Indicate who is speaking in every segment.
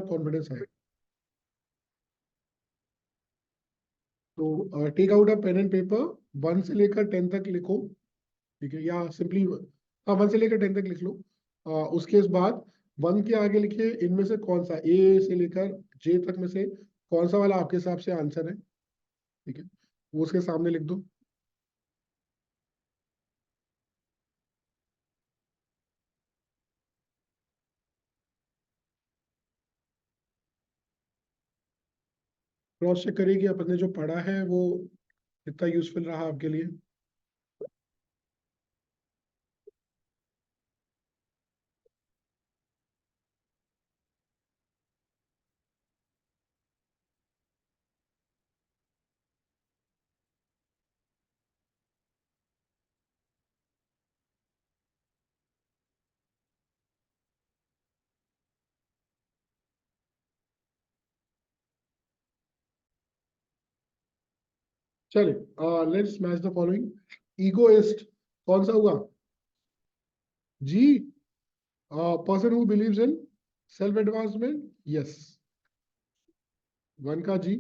Speaker 1: Confidence है। तो take out a pen and paper, 1 से लेकर 10 तक लिखो। ठीक है, या सिंपली हाँ 1 से लेकर 10 तक लिख लो। उसके बाद 1 के आगे लिखिए इनमें से कौन सा, ए से लेकर जे तक में से कौन सा वाला आपके हिसाब से आंसर है। ठीक है, वो उसके सामने लिख दो। क्रॉस चेक करिए कि आपने जो पढ़ा है वो कितना यूजफुल रहा आपके लिए। चलिए, let's match the following. Egoist कौन सा हुआ? जी। Person who believes in self advancement, yes, 1 का जी।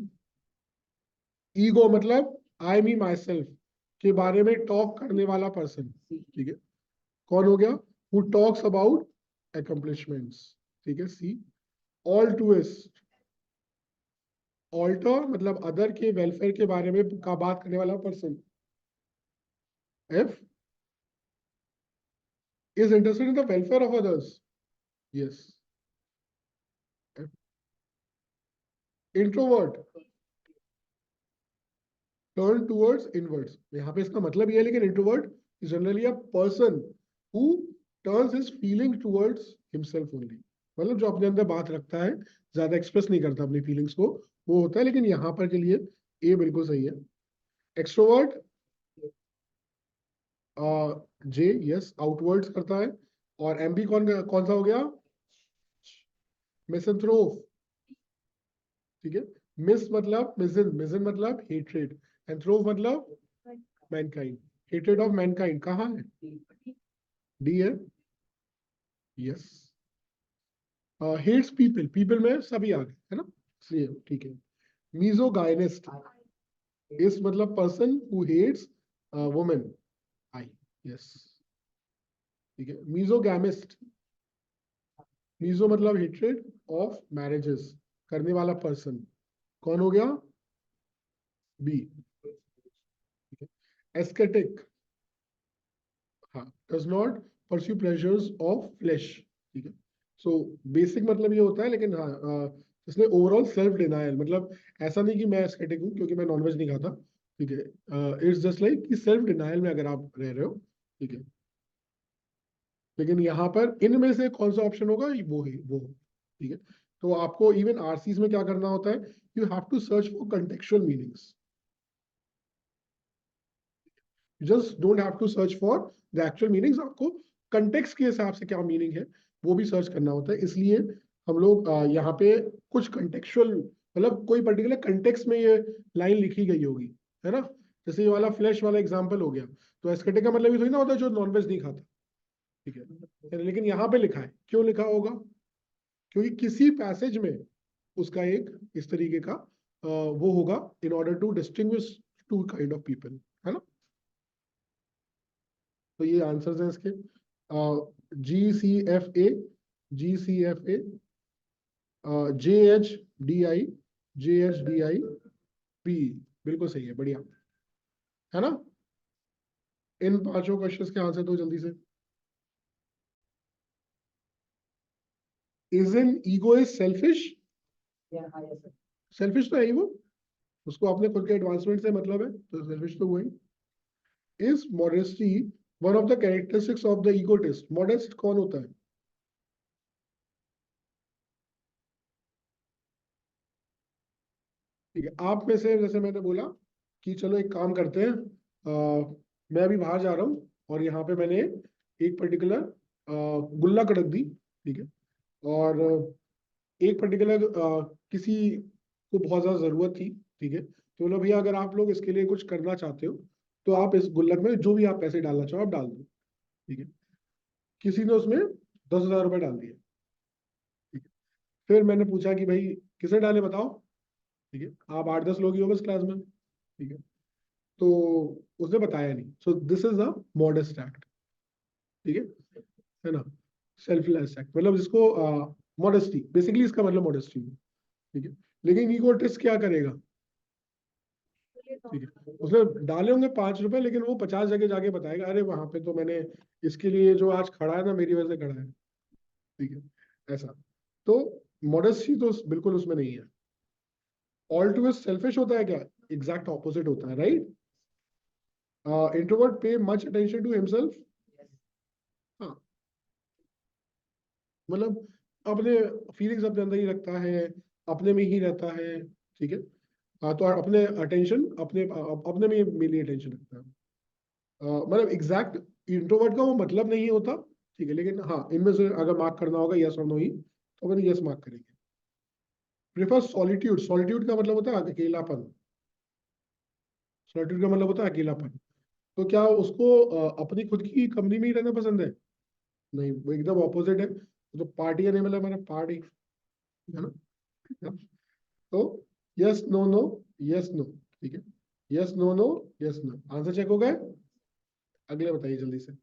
Speaker 1: ईगो मतलब आई मी माई सेल्फ के बारे में टॉक करने वाला पर्सन। ठीक है, कौन हो गया? Who talks about accomplishments। ठीक है, सी। ऑल्टुइस्ट, ऑल्टर मतलब अदर के वेलफेयर के बारे में का बात करने वाला person. F, is interested in the welfare of others, yes. Introvert, turn towards inwards, यहाँ पे इसका मतलब ये है, लेकिन introvert is generally a person who turns his feeling towards himself only. मतलब जो अपने अंदर बात रखता है, ज्यादा एक्सप्रेस नहीं करता अपनी फीलिंग्स को, वो होता है। लेकिन यहाँ पर के लिए ए बिल्कुल सही है। एक्सट्रोवर्ट, जे, यस, आउटवर्ड्स करता है। और एमबी कौन कौन सा हो गया? मिसंथ्रोप। ठीक है, मिस मतलब मिजन, मिजन मतलब हेट्रेड, एंथ्रोप मतलब मैनकाइंड। हेट्रेड ऑफ मैनकाइंड कहाँ है? डी है, यस। हेट्स पीपल, पीपल में सभी आ गए है ना, इसलिए ठीक है। मीजोगाइनिस्ट, इस मतलब person who hates women, I, yes. ठीक है, मीजोगैमिस्ट, मीजो मतलब हेट्रेड ऑफ मैरिजेस करने वाला पर्सन, कौन हो गया? बी। एस्केटिक, हाँ, does not pursue pleasures of flesh. ठीक है, सो बेसिक मतलब ये होता है, लेकिन हाँ इसमें ओवरऑल सेल्फ डिनायल, मतलब ऐसा नहीं कि मैं एस्केटिक हूँ क्योंकि मैं नॉनवेज नहीं खाता। ठीक है, इट्स जस्ट लाइक कि सेल्फ डिनायल में अगर आप रह रहे हो। ठीक है, लेकिन यहाँ पर इनमें से कौन सा ऑप्शन होगा, वो है वो। ठीक है, तो आपको इवन आरसीज में क्या करना होता है, you have to search for contextual meanings. Just don't have to search for the actual meanings, आपको कंटेक्स्ट के हिसाब से क्या मीनिंग है वो भी सर्च करना होता है। इसलिए हम लोग यहाँ पे कुछ कंटेक्चुअल, मतलब कोई पर्टिकुलर कंटेक्स्ट में ये लाइन लिखी गई होगी, है ना। जैसे ये वाला फ्लैश वाला एग्जांपल हो गया, तो एस्केटिक का मतलब ये थोड़ी ना होता है जो नॉनवेज नहीं खाता। ठीक है, लेकिन यहाँ पे लिखा है, क्यों लिखा होगा? क्योंकि किसी पैसेज में उसका एक इस तरीके का वो होगा, in order to distinguish two kind of people, है ना। तो ये आंसर्स हैं इसके। GCFA, GCFA, JHDI, JHDI, P, बिल्कुल सही है, बढ़िया, है ना। इन पांचों क्वेश्चंस के आंसर दो जल्दी से। Is an ego is selfish? Selfish तो है ही वो, उसको अपने खुद के एडवांसमेंट से मतलब है, तो सेल्फिश तो हुआ ही। Is modesty one of the characteristics of the egotist? Modest कौन होता है? ठीक है, आप में से जैसे मैंने बोला कि चलो एक काम करते हैं, मैं अभी बाहर जा रहा हूँ और यहाँ पे मैंने एक पर्टिकुलर गुल्लक रख दी। ठीक है, और एक पर्टिकुलर किसी को बहुत ज्यादा जरूरत थी। ठीक है, तो बोला भैया अगर आप लोग इसके लिए कुछ करना चाहते हो तो आप इस गुल्लक में जो भी आप पैसे डालना चाहो आप डाल दो। ठीक है, किसी ने उसमें 10,000 रुपए डाल दिए। ठीक है, फिर मैंने पूछा कि भाई किसने डाले बताओ, ठीक है, आप 8-10 लोग ही हो बस क्लास में, ठीक है, तो उसने बताया नहीं। So this is a modest act, ठीक है ना, सेल्फलेस एक्ट, मतलब जिसको मॉडेस्टी, बेसिकली इसका मतलब मॉडेस्टी है, ठीक है। लेकिन ईगोटिस्ट क्या करेगा, ठीक है, उसने डाले होंगे 5 रुपए, लेकिन वो 50 जगह जाके बताएगा अरे वहां पे तो मैंने इसके लिए जो आज खड़ा है ना मेरी वजह से खड़ा है, ठीक है, ऐसा। तो मॉडेस्टी तो बिल्कुल उसमें नहीं है। ऑल्टविस्ट सेल्फिश होता है क्या, एग्जैक्ट ऑपोजिट होता है, right. Introvert pay much attention to himself, हाँ, मतलब अपने फीलिंग्स अपने अंदर ही रखता है, अपने में ही रहता है, ठीक है। हाँ, तो अपने अटेंशन अपने अपने में मेनली अटेंशन रखता है। मतलब एग्जैक्ट इंट्रोवर्ट का वो मतलब नहीं होता, ठीक है, लेकिन हाँ इनमें से अगर मार्क करना होगा यस और नो ही, तो अपन यस मार्क करेंगे। प्रेफर सॉलिट्यूड, सॉलिट्यूड का मतलब होता है अकेलापन, सॉलिट्यूड का मतलब होता है अकेलापन। तो क्या उसको अपनी खुद की कंपनी में ही रहना पसंद है, नहीं, वो एकदम ऑपोजिट है, तो पार्टी है, नहीं मतलब मैंने पार्टी, है ना। तो yes no no, yes no, ठीक है, yes no no, yes no, answer check हो गए। अगले बताइए जल्दी से,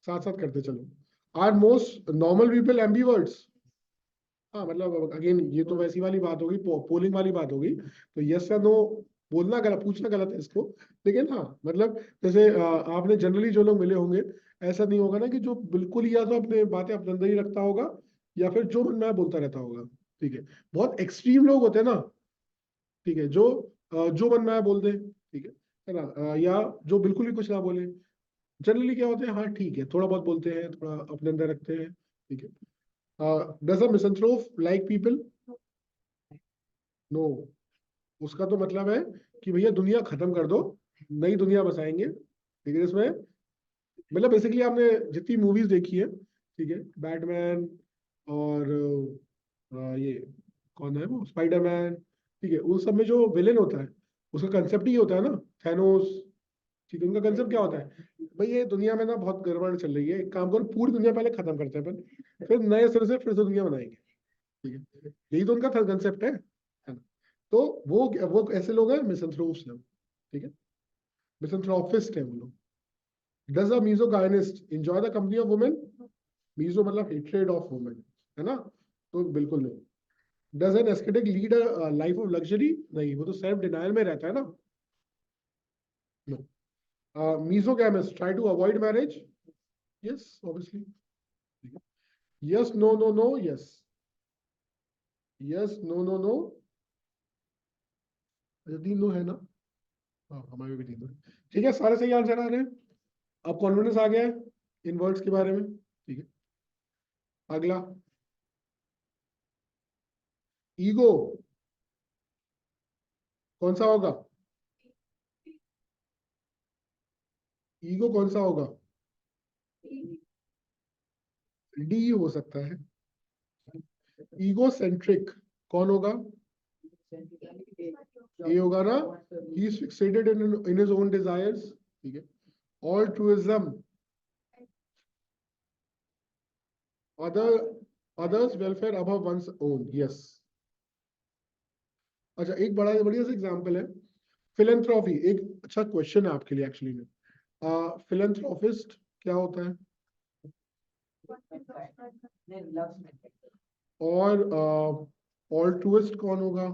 Speaker 1: साथ साथ करते चलो। आर मोस्ट नॉर्मल पीपल एम्बीवर्ड्स, हाँ मतलब अगेन ये तो वैसी वाली बात होगी, पोलिंग वाली बात होगी, तो यस या नो बोलना गलत, पूछना गलत है इसको। लेकिन हाँ मतलब जैसे आपने जनरली जो लोग मिले होंगे, ऐसा नहीं होगा ना कि जो बिल्कुल ही या तो अपने बातें अपने अंदर ही रखता होगा, या फिर जो मन में आए बोलता रहता होगा, ठीक है। बहुत एक्सट्रीम लोग होते हैं ना, ठीक है, जो जो मन में आए बोल दे, ठीक है ना, या जो बिल्कुल ही कुछ ना बोले। जनरली क्या होते हैं, हाँ ठीक है, थोड़ा बहुत बोलते हैं, थोड़ा अपने अंदर रखते हैं, ठीक है। Does a misanthrope like people, no, उसका तो मतलब है कि भैया दुनिया खत्म कर दो, नई दुनिया बसाएंगे, लेकिन इसमें मतलब बेसिकली आपने जितनी मूवीज देखी है, ठीक है, बैटमैन और ये कौन है वो स्पाइडरमैन, ठीक है, उन सब में जो विलेन होता है उसका कंसेप्ट ही होता है ना, थैनोस, ठीक है, उनका कंसेप्ट क्या होता है, भाई ये दुनिया में ना बहुत गड़बड़ चल रही है, एक काम करो पूरी दुनिया पहले खत्म करते हैं, फिर नए सिरे से फिर से दुनिया बनाएंगे, ठीक है, यही तो उनका कंसेप्ट है ना। तो वो ऐसे लोग हैं मिसंथ्रोप्स लोग, ठीक है, मिसंथ्रोपिस्ट है वो लोग। Does a misogynist enjoy the company of women, miso मतलब हेट्रेड ऑफ वुमेन, है ना, तो बिल्कुल नहीं। Does an ascetic lead a life of luxury, नहीं, वो तो सेल्फ डिनायल में रहता है ना, no. Misogamist try to avoid marriage, yes obviously, yes no no no, yes, yes no no no, अच्छा 3 नो है ना, हाँ हमारे भी 3 नो है। ठीक है, सारे सही आंसर आ रहे हैं, अब कॉन्फिडेंस आ गया है इन वर्ड्स के बारे में, ठीक है। अगला, ईगो कौन सा होगा, ईगो कौन सा होगा, डी हो सकता है। ईगो सेंट्रिक कौन होगा, ये होगा ना, he is fixated in his own desires, ठीक है। Altruism, other others welfare above one's own, yes. अच्छा एक बड़ा बढ़िया सा एग्जांपल है, फिलेंथ्रॉफी, एक अच्छा क्वेश्चन है आपके लिए एक्चुअली में, फिलेंथ्रोपिस्ट क्या होता है, और ऑल्ट्रुइस्ट कौन होगा,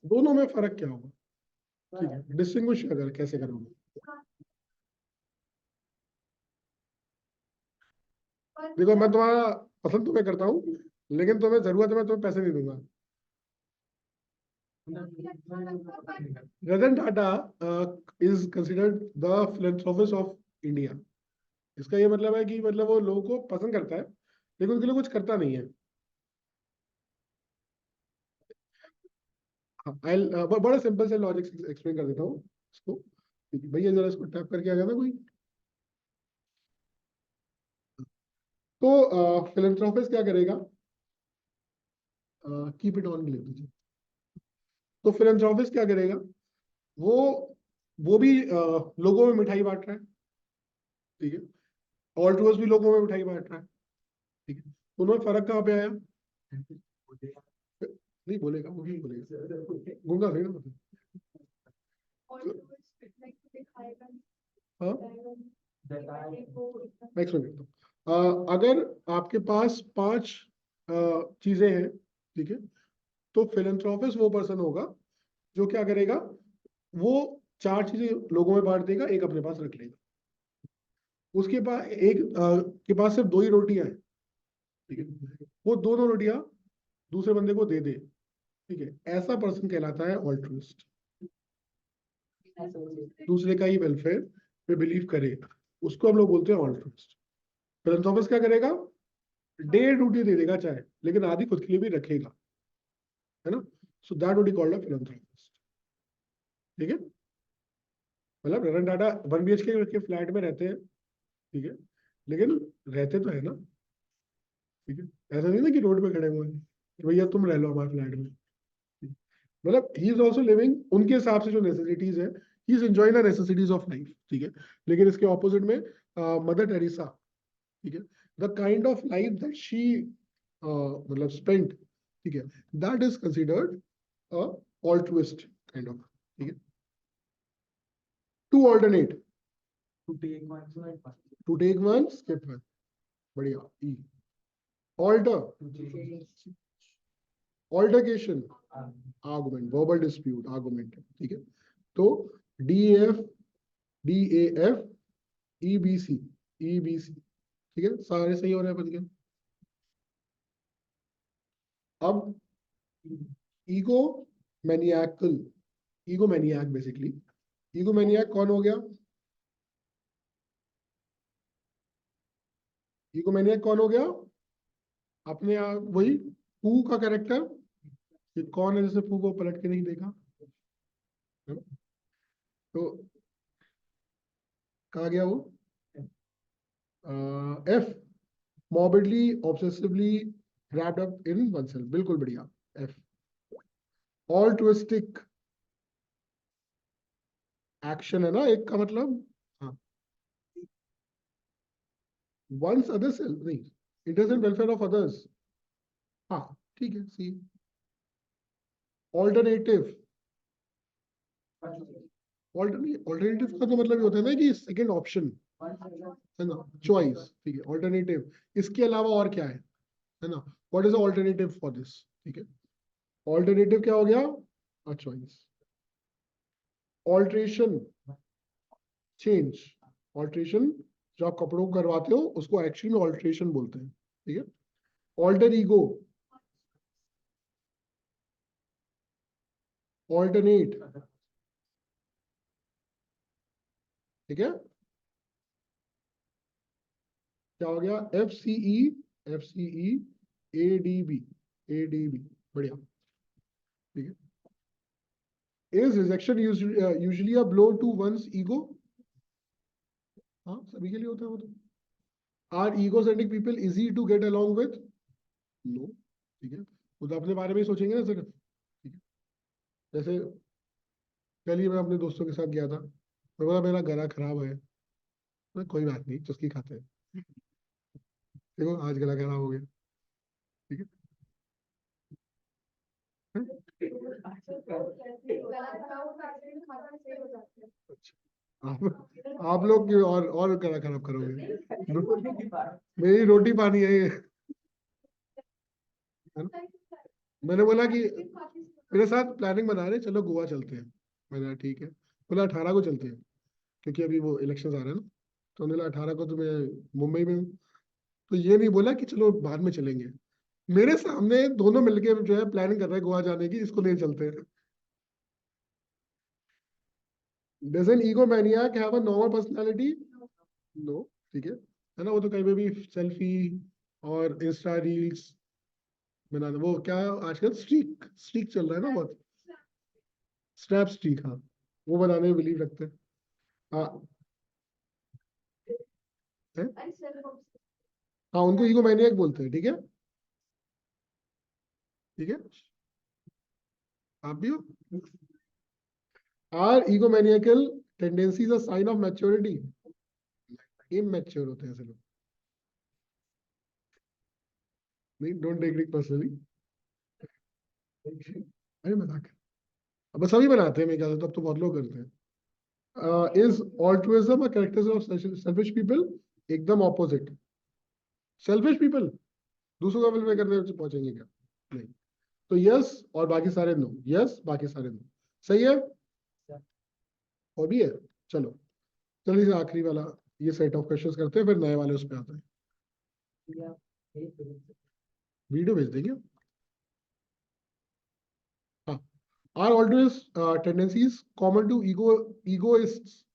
Speaker 1: दोनों में फर्क क्या होगा, ठीक है, डिस्टिंग्विश अगर कैसे करोगे। देखो मैं तुम्हारा पसंद तुम्हें करता हूँ, लेकिन तुम्हें जरूरत है मैं तुम्हें पैसे नहीं दूंगा। Ratan Tata is considered the philanthropist of India, इसका ये मतलब है कि मतलब वो लोगों को पसंद करता है, लेकिन उनके लिए कुछ करता नहीं है। हाँ, बड़ा सिंपल से लॉजिक एक्सप्लेन कर देता हूँ इसको, ठीक है, भैया जरा इसको टैप करके आ गया ना कोई, तो फिलैंथ्रोपिस्ट क्या करेगा, कीप इट ऑन लिख दीजिए। तो फिलैंथ्रोपिस्ट क्या करेगा, वो वो भी लोगों में मिठाई बांट रहा है, ठीक है, ऑल्ट्रुइस्ट भी लोगों में मिठाई बांट रहा है, ठीक है, तो उनमें फर्क कहाँ पे आया, नहीं बोलेगा, वो भी बोलेगा, गूंगा फिर ना, हाँ मैं एक्सप्लेन करता हूँ। अगर आपके पास 5 चीजें हैं, ठीक है, तो फिलैंथ्रोपिस्ट वो पर्सन होगा जो क्या करेगा, वो 4 चीजें लोगों में बांट देगा, एक अपने पास रख लेगा। उसके पास एक के पास सिर्फ 2 ही रोटियां हैं, ठीक है, वो दोनों रोटियां दूसरे बंदे को दे दे, ठीक है, ऐसा पर्सन कहलाता है ऑल्ट्रुइस्ट। दूसरे का ही वेलफेयर पे बिलीव करे, उसको हम लोग बोलते हैं ऑल्ट्रुइस्ट। फिलैंथ्रोपिस्ट क्या करेगा, 1.5 रोटी दे देगा चाहे, लेकिन आधी खुद के लिए भी रखेगा, है ना, so that would be called a philanthropist, ठीक है। मतलब रतन टाटा 1 BHK के फ्लैट में रहते हैं, ठीक है, लेकिन रहते तो है ना, ठीक है, ऐसा नहीं ना कि रोड पे खड़े हुए हैं कि भैया तुम रह लो हमारे फ्लैट में, मतलब ही इज ऑल्सो लिविंग उनके हिसाब से जो नेसेसिटीज है, he is enjoying the necessities of life, ठीक है। लेकिन इसके ऑपोजिट में मदर टेरेसा, ठीक है, the kind of life that she मतलब स्पेंट, ठीक है, that is considered altruist kind of, ठीक है। To alternate, to take one skip one, बढ़िया, E alter, altercation, argument, verbal dispute, argument, ठीक है। तो DAF EBC, ठीक है, सारे सही हो रहे हैं बन के। अब ego maniacal, ego maniac basically, ego maniac कौन हो गया, ईगो मैनियाक कौन हो गया, अपने आप वही पू का कैरेक्टर, ये कौन है जैसे पू को पलट के नहीं देखा, है ना? तो कहा गया वो F morbidly obsessively wrapped up in oneself, बिल्कुल बढ़िया, F altruistic एक्शन है ना एक का मतलब, हाँ, वंस अदर सेल्फ नहीं, it is in welfare of others, हाँ ठीक है, सी ऑल्टरनेटिव, ऑल्टरनेटिव का तो मतलब ये होता है ना कि सेकंड ऑप्शन, है ना, चॉइस, ठीक है, ऑल्टरनेटिव, इसके अलावा और क्या है ना, what is alternative for this, ठीक है, ऑल्टरनेटिव क्या हो गया, चॉइस, ऑल्ट्रेशन, चेंज, ऑल्ट्रेशन, जो आप कपड़ों को करवाते हो उसको एक्चुअली में ऑल्ट्रेशन बोलते हैं, ठीक है, ऑल्टर ईगो, ऑल्टरनेट, ठीक है, क्या हो गया, FCE बढ़िया, ठीक है। Is rejection usually a blow to one's ego, हाँ सभी के लिए होता है वो तो। Are egocentric people easy to get along with, no, ठीक है, वो तो अपने बारे में ही सोचेंगे ना सिर्फ, ठीक है। जैसे कल ही मैं अपने दोस्तों के साथ गया था, मैं बोला मेरा गला खराब है, मैं कोई बात नहीं चुस्की खाते हैं, देखो आज गला खराब हो गया, ठीक है। अच्छा, आप लोग क्यों और गला खराब करोगे, मेरी रोटी पानी है ये, है ना? मैंने बोला कि मेरे साथ प्लानिंग बना रहे चलो गोवा चलते हैं, मैंने कहा ठीक है, बोला 18 को चलते हैं, क्योंकि अभी वो इलेक्शन आ रहे हैं ना, तो उन्होंने 18 को तो मैं मुंबई में हूँ, तो ये नहीं बोला कि चलो बाद में चलेंगे, मेरे सामने दोनों मिलके जो है प्लानिंग कर रहे हैं गोवा जाने की, इसको नहीं चलते हैं। Does an ego maniac have a normal personality, no, ठीक है ना, वो तो कहीं पे भी सेल्फी और इंस्टा रील्स बनाना, वो क्या आजकल स्ट्रीक स्ट्रीक चल रहा है ना बहुत, स्नैप स्ट्रीक, हाँ, वो बनाने में बिलीव रखते हैं, हाँ, है? हाँ, उनको ईगोमैनियक बोलते हैं, ठीक है, ठीक है, आप भी हो। Are egomaniacal tendencies a sign of maturity? Immature होते हैं ऐसे लोग। नहीं, डोंट टेक इट पर्सनली। अरे मजाक है। अब सभी बनाते हैं मेरे ख्याल से, तब तो बहुत लोग करते हैं। Is altruism a characteristic of selfish people? एकदम ऑपोजिट। सेल्फिश पीपल दूसरों का वेलफेयर करने से पहुंचेंगे क्या? नहीं। तो यस और बाकी सारे नो, यस बाकी सारे नो। सही है। और भी है। चलो, जल्दी से आखिरी वाला ये सेट ऑफ क्वेश्चंस करते हैं, फिर नए वाले उस पे आते हैं। वीडियो भेज देंगे। हाँ। Are alternate tendencies common to egoists?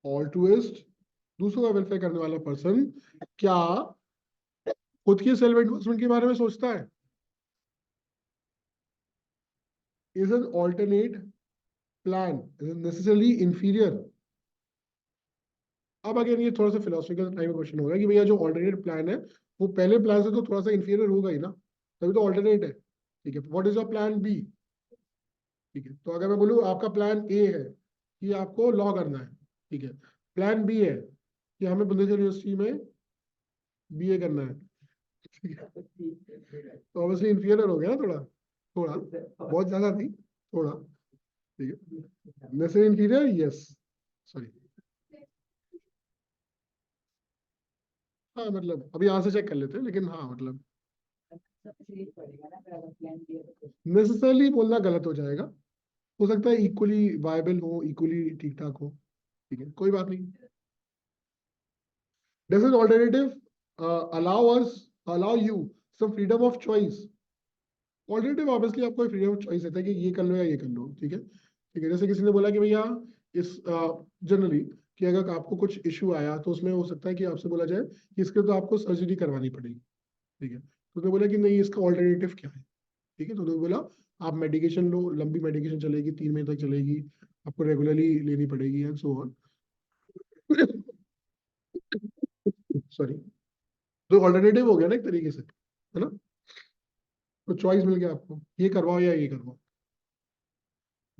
Speaker 1: Altruist, दूसरों का वेलफेयर करने वाला पर्सन, क्या खुद की सेल्फ इन्वेस्टमेंट के बारे में सोचता है? Is an alternate plan necessarily inferior? अब अगर ये थोड़ा सा फिलोसफिकल टाइप का क्वेश्चन होगा कि भैया जो ऑल्टरनेट प्लान है वो पहले प्लान से तो थोड़ा सा इंफीरियर होगा ही ना, तभी तो ऑल्टरनेट है। ठीक है, what is your plan B? ठीक है, तो अगर मैं बोलूँ आपका प्लान ए है कि आपको लॉ करना है, ठीक है, प्लान बी है कि हमें बुंदेलखंड यूनिवर्सिटी में बीए करना है, ठीक है, तो ऑब्वियसली इंफीरियर हो गया ना थोड़ा, थोड़ा, बहुत ज्यादा नहीं, थोड़ा। ठीक है, नेसेसरी इंफीरियर, यस, सॉरी। हाँ मतलब अभी यहाँ से चेक कर लेते हैं, लेकिन हाँ मतलब नेसेसरली बोलना गलत हो जाएगा। हो सकता है इक्वली वायबल हो, इक्वली ठीक ठाक हो। ठीक है, कोई बात नहीं। Does an alternative allow you some freedom of choice? Alternative obviously आपको फ्रीडम ऑफ चॉइस देता है कि ये कर लो या ये कर लो, ठीक है, ठीक है। जैसे किसी ने बोला कि भैया इस जनरली कि अगर आपको कुछ इशू आया तो उसमें हो सकता है कि आपसे बोला जाए कि इसके तो आपको सर्जरी करवानी पड़ेगी, ठीक है, तो उसने बोला कि नहीं इसका ऑल्टरनेटिव क्या है? ठीक है, तो उन्होंने बोला आप मेडिकेशन लो, लंबी मेडिकेशन चलेगी, 3 महीने तक चलेगी, आपको रेगुलरली लेनी पड़ेगी एंड सो ऑन। सॉरी। तो ऑल्टरनेटिव हो गया ना एक तरीके से, है ना? तो चॉइस मिल गया आपको, ये करवाओ या ये करवाओ।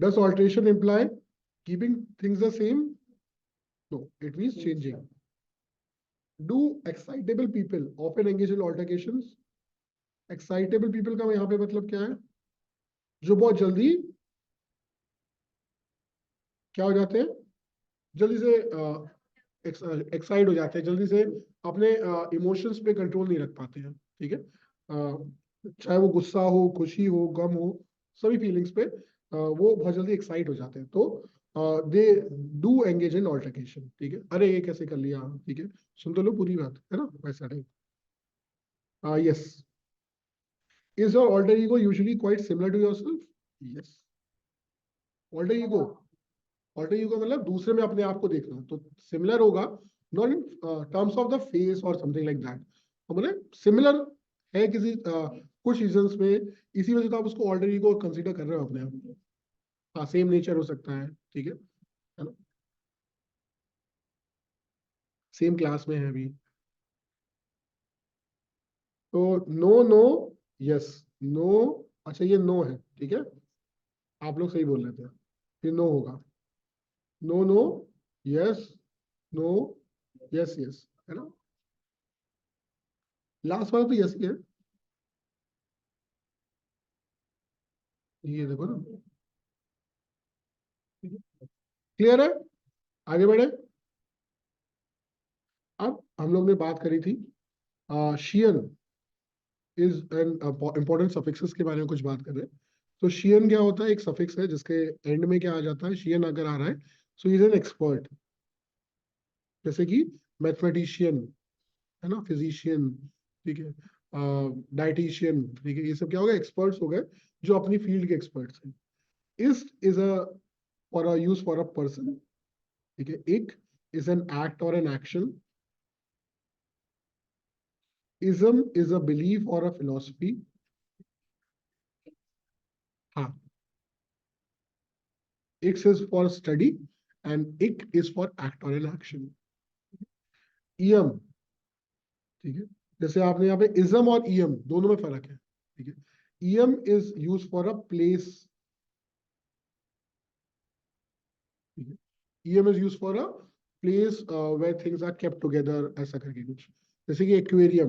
Speaker 1: Does alteration imply keeping things the same? No, it means changing. Do excitable people often engage in altercations? Excitable people का यहाँ पे मतलब क्या है? जो बहुत जल्दी क्या हो जाते हैं, जल्दी से एक्साइट हो जाते हैं, जल्दी से अपने इमोशंस पे कंट्रोल नहीं रख पाते हैं, ठीक है। चाहे वो गुस्सा हो, खुशी हो, गम हो, सभी फीलिंग्स पे वो बहुत जल्दी एक्साइट हो जाते हैं, तो they do engage in altercation, ठीक है। अरे ये कैसे कर लिया, ठीक है, सुन तो लो पूरी बात, है ना, वैसा type. Yes. Is your alter ego usually quite similar to yourself? Yes. Alter ego, alter ego मतलब दूसरे में अपने आप को देखना, तो सिमिलर होगा, not in terms of the face और समथिंग लाइक दैट, तो बोले सिमिलर है किसी कुछ रीजंस में, इसी वजह से तो आप उसको ऑल्टर ईगो कंसीडर कर रहे हो अपने आप में। हाँ, सेम नेचर हो सकता है, ठीक है ना, सेम क्लास में है अभी। तो नो नो, यस, नो, अच्छा ये नो है, ठीक है, आप लोग सही बोल रहे थे, ये नो होगा। No no, yes, no, yes yes, है ना, लास्ट वाला तो यस ही है। ये देखो ना, क्लियर है, आगे बढ़े। अब हम लोग ने बात करी थी Hsien is an important suffixes के बारे में कुछ बात कर रहे हैं। तो शियन क्या होता है? एक सफिक्स है जिसके एंड में क्या आ जाता है, शियन अगर आ रहा है, सो इज एन एक्सपर्ट। जैसे कि मैथमेटिशियन, है ना, फिजिशियन, ठीक है, डाइटिशियन, ठीक है, ये सब क्या हो गए, एक्सपर्ट्स हो गए, जो अपनी फील्ड के एक्सपर्ट्स हैं। इस is a for a use for a person, ठीक है। इक इज एन एक्ट और an action. ism is a belief or a philosophy. हाँ, X is for study and ick is for act or an action. Iyam ठीक है, जैसे आपने यहाँ पे इज्म और ईएम दोनों में फर्क है। ठीक है, ium is use for a place. ठीक है, ium is use for a place where things are kept together, ऐसा करके कुछ। जैसे कि एक्वेरियम,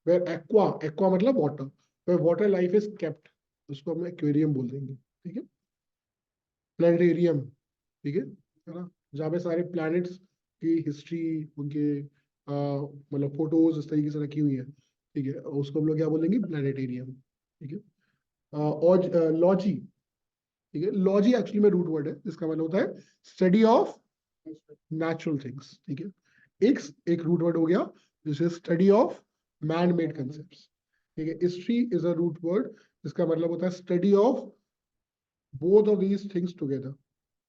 Speaker 1: वेयर एक्वा, एक्वा मतलब water, where water life is kept, उसको हम एक्वेरियम बोल देंगे। ठीक है, प्लानिटेरियम, ठीक है ना, जहाँ पे सारे प्लैनेट्स की हिस्ट्री, उनके मतलब फोटोज इस तरीके से रखी हुई है। ठीक है, उसको हम लोग क्या बोलेंगे, प्लानिटेरियम। ठीक है, और लॉजी, ठीक है, लॉजी एक्चुअली में रूट वर्ड है, जिसका मतलब होता है स्टडी ऑफ नेचुरल थिंग्स। ठीक है, एक रूट वर्ड हो गया जिसे study of man made concept. ठीक है, history is a root word जिसका मतलब होता है study of both of these things together,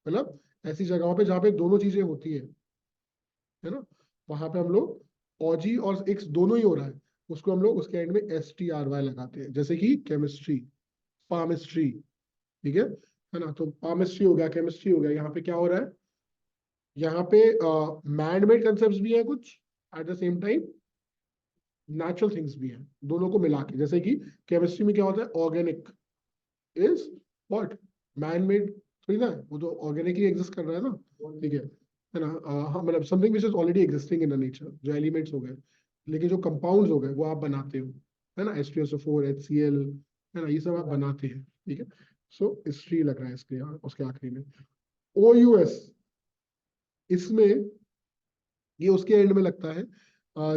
Speaker 1: मतलब ऐसी जगहों पे जहाँ पे दोनों चीजें होती है ना, वहां पे हम लोग ओजी और एक्स दोनों ही हो रहा है, उसको हम लोग उसके एंड में STRY लगाते हैं, जैसे कि केमिस्ट्री, पामिस्ट्री। ठीक है ना, तो पामिस्ट्री हो गया, केमिस्ट्री हो गया, यहाँ पे क्या हो रहा है, यहाँ पे मैन मेड कंसेप्ट भी है कुछ, at the same time natural things भी है, दोनों को मिला के। जैसे कि केमिस्ट्री में क्या होता है, organic is what, man made थोड़ी ना है, वो तो ऑर्गेनिकली एग्जिस्ट कर रहा है ना। ठीक है ना, हाँ, मतलब something which is already existing in the nature, जो एलिमेंट्स हो गए, लेकिन जो कंपाउंड्स हो गए वो आप बनाते हो, है ना, H2SO4 HCl, है ना, ये सब आप बनाते हैं। ठीक है, सो हिस्ट्री लग रहा है इसके उसके आखिरी में। OUS, इसमें ये उसके एंड में लगता है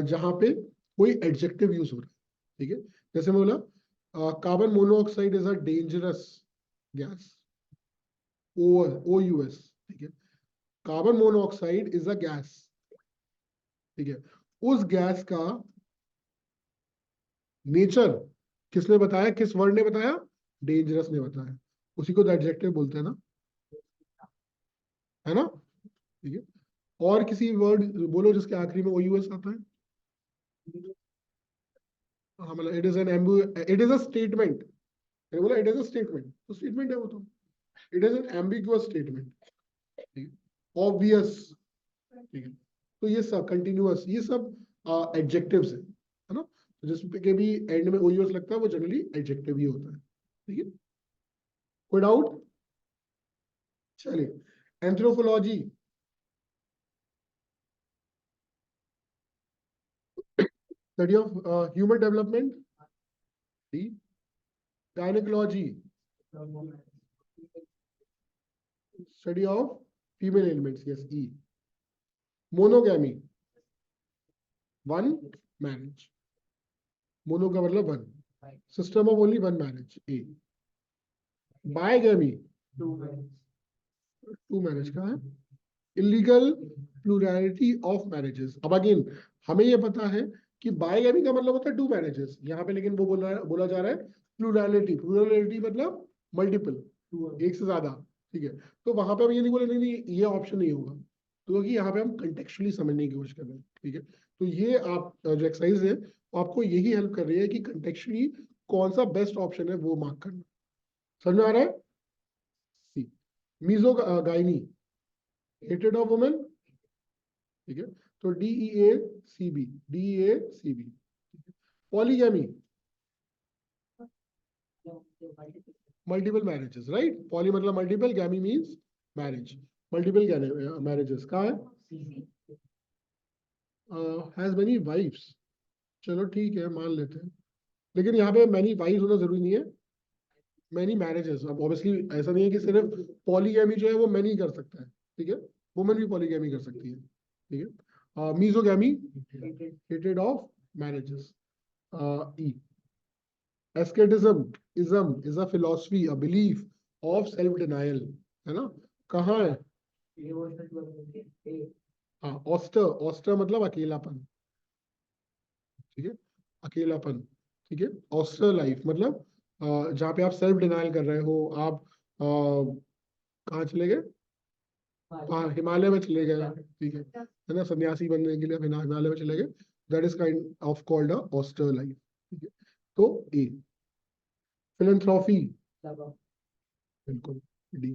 Speaker 1: जहां पे कोई एडजेक्टिव यूज हो रहा है। ठीक है, जैसे मैं बोला carbon monoxide is a dangerous gas, OUS। ठीक है, carbon monoxide is a gas. ठीक है, उस गैस का नेचर किसने बताया, किस वर्ड ने बताया, डेंजरस ने बताया, उसी को एडजेक्टिव बोलते हैं ना, है ना। ठीक है, और किसी वर्ड बोलो जिसके आखिरी में OUS आता है। हाँ, मतलब it is an Anbu, it is a statement, मैंने बोला इट इज अ स्टेटमेंट, तो स्टेटमेंट है वो तो, it is an ambiguous statement. ठीक है, ऑब्वियस। ठीक है, तो ये सब कंटिन्यूअस, ये सब एडजेक्टिव्स है ना, तो जिसपे के भी एंड में OUS लगता है वो जनरली एडजेक्टिव ही होता है। ठीक है, कोई डाउट। चलिए, anthropology, study of human development. D, gynaecology, study of female elements, yes. E, monogamy, one marriage, mono का मतलब one, system of only one marriage, A. Bigamy, two marriage का है, इलीगल प्लूरैलिटी ऑफ मैरिजेस। अब again हमें ये पता है कि बायगैमी का मतलब होता है टू मैरिजेस, यहाँ पे लेकिन वो बोला जा रहा है प्लूरैलिटी, प्लूरैलिटी मतलब मल्टीपल, एक से ज्यादा। ठीक है, तो वहां पे हम ये नहीं बोले, नहीं नहीं ये ऑप्शन नहीं होगा, तो क्योंकि यहाँ पे हम कंटेक्चुअली समझने की कोशिश कर रहे हैं। ठीक है, तो ये आप जो एक्सरसाइज है वो आपको यही हेल्प कर रही है कि कंटेक्चुअली कौन सा बेस्ट ऑप्शन है वो मार्क करना। समझ में आ रहा है। सी, मीजोगाइनी, हेटेड ऑफ वुमेन। ठीक है, तो DEACB, polygamy, multiple marriages, right, poly मतलब multiple, गैमी means marriage, multiple marriages का है, हैज मेनी वाइफ्स। चलो ठीक है, मान लेते हैं, लेकिन यहाँ पे मैनी वाइफ्स होना जरूरी नहीं है, मैनी मैरिजेस। अब ऑब्वियसली ऐसा नहीं है कि सिर्फ पॉलीगैमी जो है वो मैनी कर सकता है। ठीक है, वुमेन भी पॉलीगैमी कर सकती है। ठीक है, misogamy, hated of marriages. E, asceticism is a philosophy, a belief of self denial, है ना, कहाँ है। हाँ, ऑस्टर, ऑस्टर मतलब अकेलापन। ठीक है, अकेलापन। ठीक है, ऑस्टर लाइफ मतलब जहाँ पे आप सेल्फ डिनायल कर रहे हो, आप कहाँ चले गए, हाँ, हिमालय में चले गए। ठीक है ना, सन्यासी बनने के लिए आप हिमालय में चले गए, that is kind of called a austere life. ठीक है, तो ए, फिलैंथ्रॉपी, बिल्कुल, D.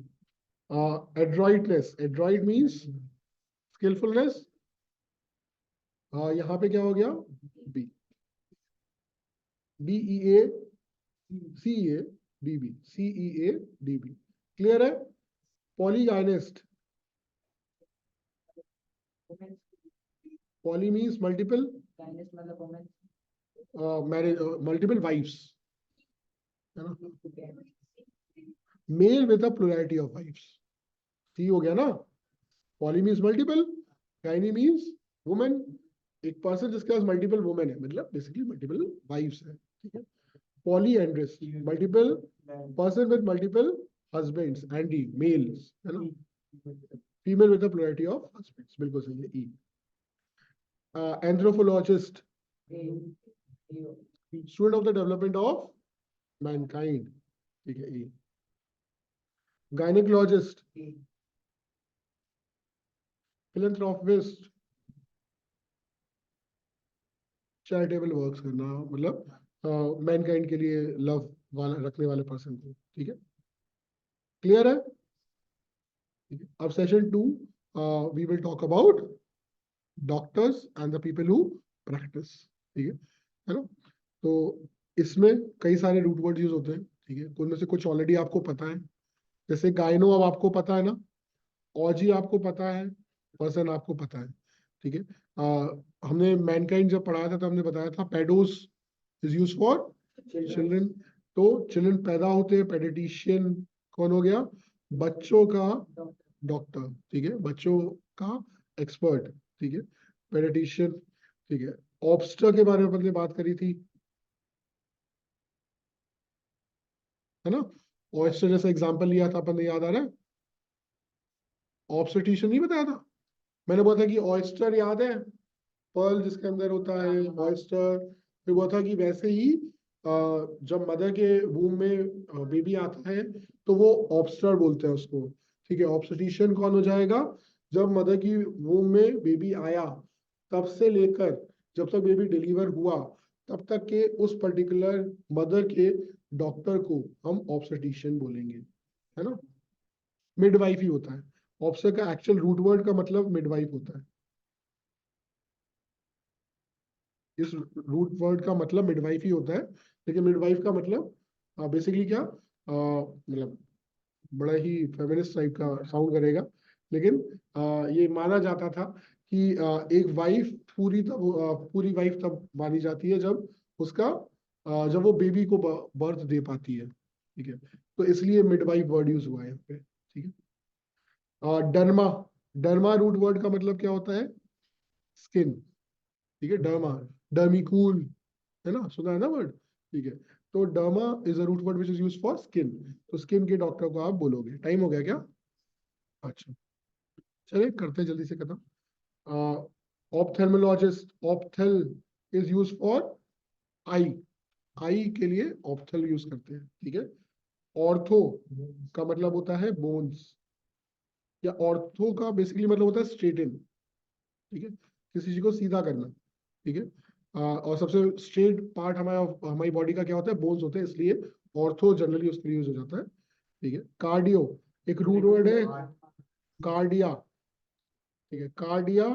Speaker 1: Adroitness, adroit means skillfulness, यहाँ पे क्या हो गया, B, DEA CEA DB, CEA DB, clear है। Polygynist, poly means multiple, marriage, multiple wifes, है ना। Male with a plurality of wifes, C हो गया ना। Poly means multiple, gyny means women, एक पर्सन जिसके पास मल्टीपल वुमेन है, मतलब बेसिकली मल्टीपल वाइफ्स है, ठीक है। Polyandrous, multiple person with multiple husbands, andy males, है ना। Female with a plurality of husbands, बिल्कुल सही है, E. Anthropologist, student of the development of mankind, ठीक है, E. Gynaecologist, philanthropist, charitable works करना, मतलब मैनकाइंड के लिए लव वाला रखने वाले पर्सन को, ठीक है, क्लियर है, ठीक है। अब session 2 we will talk about doctors and the people who practise, ठीक है ना। तो इसमें कई सारे रूट वर्ड यूज होते हैं, ठीक है, उनमें से कुछ ऑलरेडी आपको पता है, जैसे गायनो अब आपको पता है ना, ऑजी आपको पता है, पर्सन आपको पता है, ठीक है। हमने मैनकाइंड जब पढ़ाया था तो हमने बताया था पेडोस इज यूज फॉर चिल्ड्रन, तो चिल्ड्रन पैदा होते हैं, पेडिटिशियन कौन हो गया, बच्चों का डॉक्टर, ठीक है, बच्चों का एक्सपर्ट, ठीक है, पेडिटिशियन, ठीक है। ऑब्स्टर के बारे में हमने बात करी थी, है ना। ऑयस्टर जैसा एग्जांपल लिया था अपन ने, याद आ रहा है, ऑब्स्टेटिशियन नहीं बताया था मैंने, बोला था कि ऑयस्टर याद है, पर्ल जिसके अंदर होता है ऑयस्टर, फिर वो था कि वैसे ही जब मदर के वूम में बेबी आता है तो वो ऑब्स्टर बोलते हैं उसको, ठीक है। ऑब्स्टेटिशियन कौन हो जाएगा, जब मदर की वूम में बेबी आया तब से लेकर जब तक बेबी डिलीवर हुआ तब तक के उस पर्टिकुलर मदर के डॉक्टर को हम ऑब्स्टेटिशियन बोलेंगे, है ना। मिडवाइफ ही होता है, ऑब्स्टर का एक्चुअल रूट वर्ड का मतलब मिडवाइफ होता है, इस रूट वर्ड का मतलब मिडवाइफ ही होता है, लेकिन मिडवाइफ का मतलब बेसिकली क्या, मतलब बड़ा ही फेमिनिस्ट टाइप का साउंड करेगा, लेकिन ये माना जाता था कि एक वाइफ पूरी वाइफ तब मानी जाती है जब उसका जब वो बेबी को बर्थ दे पाती है, ठीक है, तो इसलिए मिडवाइफ वर्ड यूज हुआ है यहाँ पे, ठीक है। डर्मा, डर्मा रूट वर्ड का मतलब क्या होता है, स्किन, ठीक है, डर्मा, डर्मिकूल, है ना, सुना है ना वर्ड, ठीक है। तो derma is a root word which is use for skin, तो स्किन के डॉक्टर को आप बोलोगे। टाइम हो गया क्या, अच्छा, चलिए करते हैं जल्दी से खत्म। Ophthalmologist, ophthal is use for eye, eye के लिए ऑप्थेल यूज करते हैं, ठीक है। ऑर्थो का मतलब होता है बोन्स, या ऑर्थो का बेसिकली मतलब होता है स्ट्रेटन, ठीक है, किसी चीज को सीधा करना, ठीक है। और सबसे स्ट्रेट पार्ट हमारा हमारी बॉडी का क्या होता है, बोन्स होते हैं, इसलिए ऑर्थो जनरली उसके लिए यूज हो जाता है, ठीक है। कार्डियो एक रूट वर्ड है, कार्डिया, ठीक है, कार्डिया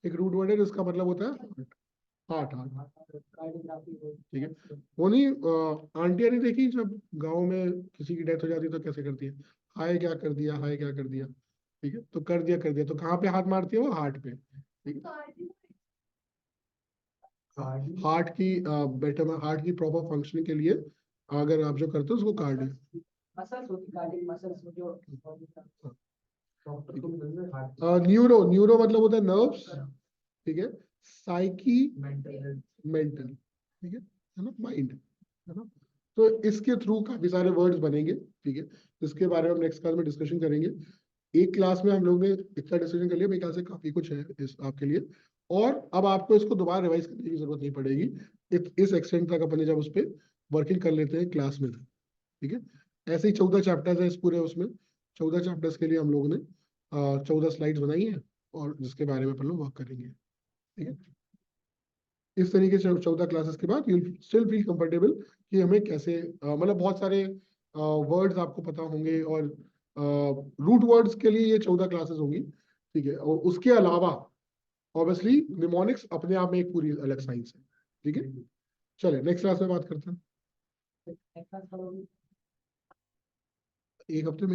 Speaker 1: एक रूट वर्ड है जिसका मतलब होता है हार्ट, हार्ट, ठीक है। वो नहीं, आंटियां नहीं देखी जब गांव में किसी की डेथ हो जाती है तो कैसे करती है, हाय क्या कर दिया, हाय क्या कर दिया, ठीक है, तो कर दिया तो कहाँ पे हाथ मारती है, वो हार्ट पे, ठीक है। हार्ट की बेटर हार्ट की प्रॉपर फंक्शनिंग के लिए अगर आप जो करते हो उसको कार्डियो, न्यूरो, न्यूरो मतलब होता है नर्व्स, ठीक है। साइकी मेंटल, ठीक है ना, माइंड, है ना। तो इसके थ्रू काफी सारे वर्ड्स बनेंगे, ठीक है, जिसके बारे में हम नेक्स्ट क्लास में डिस्कशन करेंगे। एक क्लास में हम लोग ने इतना डिस्कशन कर लिया, मेरे ख्याल से काफी कुछ है इस आपके लिए, और अब आपको इसको दोबारा रिवाइज करने की जरूरत नहीं पड़ेगी, इस एक्सटेंट तक अपने जब उस पर वर्किंग कर लेते हैं क्लास में, ठीक है। ऐसे ही 14 चैप्टर्स है इस पूरे उसमें, 14 चैप्टर्स के लिए हम लोग ने 14 स्लाइड्स बनाई है, और जिसके बारे में अपन लोग वर्क करेंगे, ठीक है। इस तरीके से 14 क्लासेस के बाद यू स्टिल फील कंफर्टेबल कि हमें कैसे मतलब बहुत सारे वर्ड्स आपको पता होंगे, और रूट वर्ड्स के लिए ये 14 क्लासेस होंगी, ठीक है। और उसके अलावा ऑब्वियसली निमोनिक्स अपने आप में एक पूरी अलग साइंस है। ठीक है, चले नेक्स्ट क्लास में बात करते हैं। एक हफ्ते में